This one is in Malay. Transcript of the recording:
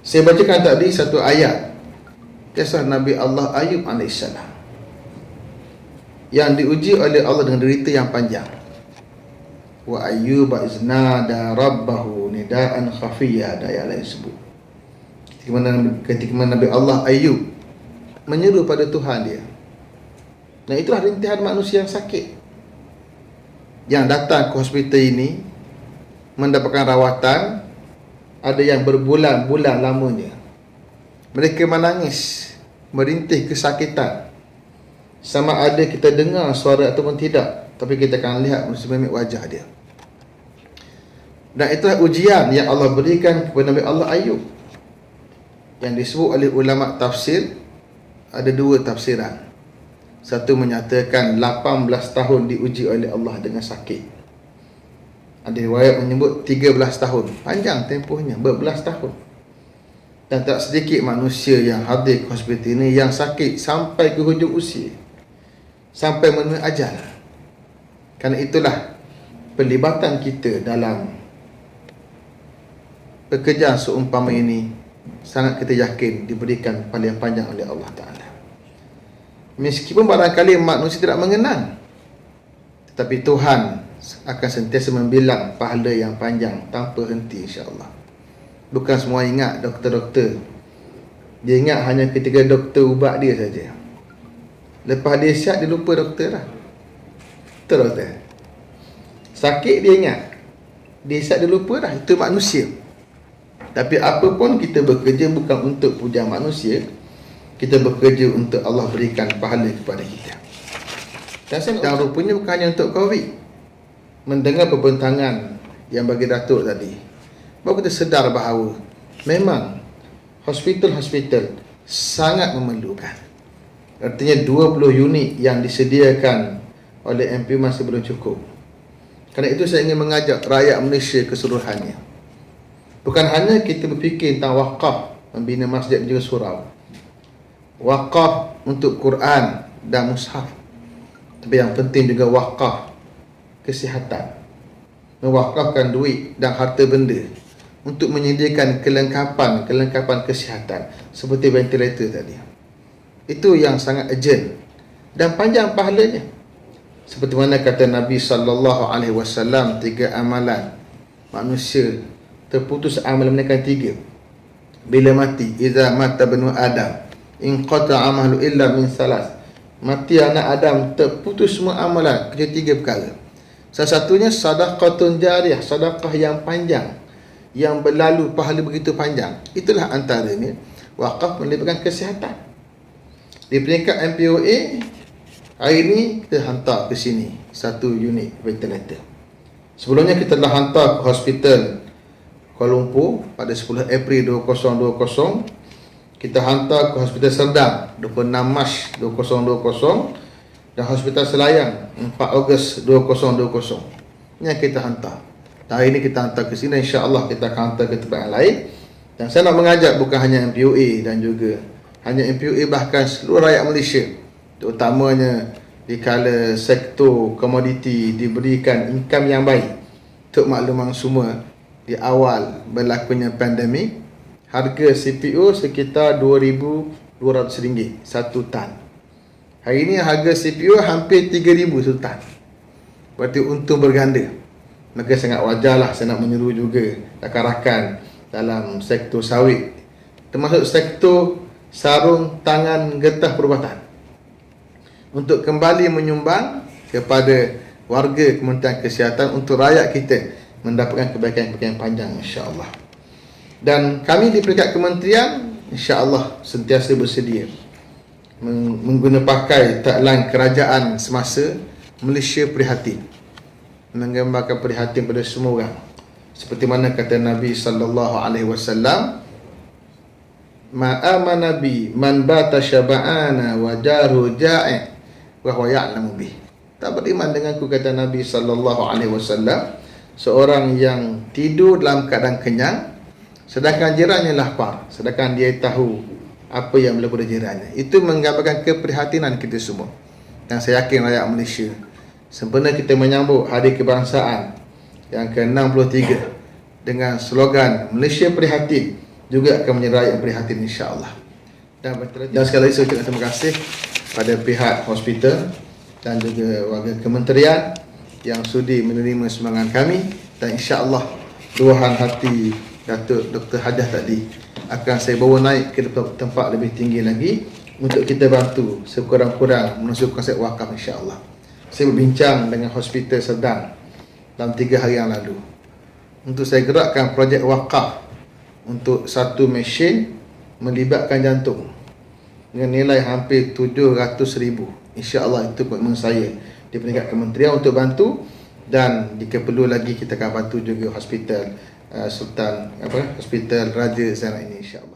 Saya bacakan tadi satu ayat kisah Nabi Allah Ayub AS yang diuji oleh Allah dengan derita yang panjang. Wa ayyuba iznada rabbahu nidaan khafiyya, ada ayat lain sebut. Ketika mana Nabi Allah Ayub menyeru pada Tuhan dia. Dan itulah rintihan manusia yang sakit, yang datang ke hospital ini mendapatkan rawatan, ada yang berbulan-bulan lamanya. Mereka menangis, merintih kesakitan. Sama ada kita dengar suara ataupun tidak, tapi kita akan lihat mimik wajah dia. Dan itulah ujian yang Allah berikan kepada Nabi Allah Ayub, yang disebut oleh ulama tafsir. Ada dua tafsiran. Satu menyatakan 18 tahun diuji oleh Allah dengan sakit. Ada riwayat menyebut 13 tahun. Panjang tempohnya, berbelas tahun. Dan tak sedikit manusia yang hadir ke hospital ini yang sakit sampai ke hujung usia, sampai menemui ajal. Kerana itulah pelibatan kita dalam pekerjaan seumpama ini sangat kita yakin diberikan paling panjang oleh Allah Ta'ala. Meskipun barangkali manusia tidak mengenal, tetapi Tuhan akan sentiasa membilang pahala yang panjang tanpa henti, insya-Allah. Bukan semua ingat doktor-doktor. Dia ingat hanya ketika doktor ubat dia saja. Lepas dia sihat, dia lupa doktor lah. Betul doktor? Sakit dia ingat, dia sihat, dia lupa dah. Itu manusia. Tapi apa pun kita bekerja bukan untuk puja manusia, kita bekerja untuk Allah berikan pahala kepada kita. Dan rupanya bukan hanya untuk COVID. Mendengar perbentangan yang bagi Datuk tadi, baru kita sedar bahawa memang hospital-hospital sangat memerlukan. Artinya 20 unit yang disediakan oleh MP masih belum cukup. Kerana itu saya ingin mengajak rakyat Malaysia keseluruhannya. Bukan hanya kita berfikir tentang wakaf membina masjid dan juga surau, wakaf untuk Quran dan mushaf, tapi yang penting juga wakaf kesihatan, mewakafkan duit dan harta benda untuk menyediakan kelengkapan kesihatan seperti ventilator tadi. Itu yang sangat urgent dan panjang pahalanya. Seperti mana kata Nabi SAW, 3 amalan manusia terputus amal mereka 3 bila mati. Iza mata banu Adam inqata amalu illa min salas. Mati anak Adam, terputus semua amalan kecuali 3 perkara. Salah satunya sadaqatun jariyah, sedekah yang panjang, yang berlalu pahala begitu panjang. Itulah antaranya wakaf melibatkan kesihatan. Di peringkat MPOA, hari ini kita hantar ke sini 1 unit ventilator. Sebelumnya kita telah hantar ke hospital Kuala Lumpur pada 10 April 2020. Kita hantar ke Hospital Serdang 26 Mac 2020 dan Hospital Selayang 4 Ogos 2020. Ini yang kita hantar. Dan hari ini kita hantar ke sini, insya-Allah kita akan hantar ke tempat yang lain. Dan saya nak mengajak bukan hanya MPOA dan juga hanya MPOA, bahkan seluruh rakyat Malaysia, terutamanya di kala sektor komoditi diberikan income yang baik. Untuk makluman semua, di awal berlakunya pandemik, harga CPO sekitar RM2,200 1 tan. Hari ini harga CPO hampir RM3,000 1 tan. Berarti untung berganda. Maka sangat wajarlah saya nak menyeru juga rakan-rakan dalam sektor sawit, termasuk sektor sarung tangan getah perubatan, untuk kembali menyumbang kepada warga Kementerian Kesihatan untuk rakyat kita mendapatkan kebaikan-kebaikan panjang, insya-Allah. Dan kami di peringkat kementerian insya-Allah sentiasa bersedia menggunakan pakai tagline kerajaan semasa, Malaysia prihatin, menggambarkan prihatin pada semua orang. Seperti mana kata Nabi SAW, ma'amana nabi man bata syaba'ana wa jaru ja'i wa huwa ya'lamu bih. Tak beriman denganku, kata Nabi SAW, seorang yang tidur dalam keadaan kenyang sedangkan jirannya lapar, sedangkan dia tahu apa yang berlaku pada jirannya. Itu menggambarkan keprihatinan kita semua. Dan saya yakin rakyat Malaysia, sempena kita menyambut Hari Kebangsaan yang ke-63 dengan slogan Malaysia Prihatin, juga akan menyerai yang prihatin insya-Allah. Dan sekali lagi saya ucapkan terima kasih pada pihak hospital dan juga warga kementerian yang sudi menerima sumbangan kami, dan insya-Allah luahan hati Datuk Dr. Hajah tadi akan saya bawa naik ke tempat lebih tinggi lagi untuk kita bantu sekurang-kurang menusuk konsep wakaf insya-Allah. Saya berbincang dengan hospital Sedang dalam 3 hari yang lalu untuk saya gerakkan projek wakaf untuk satu mesin melibatkan jantung dengan nilai hampir 700,000. InsyaAllah itu komitmen saya di peringkat kementerian untuk bantu, dan jika perlu lagi kita akan bantu juga hospital Hospital Raja Zainal ini insyaAllah.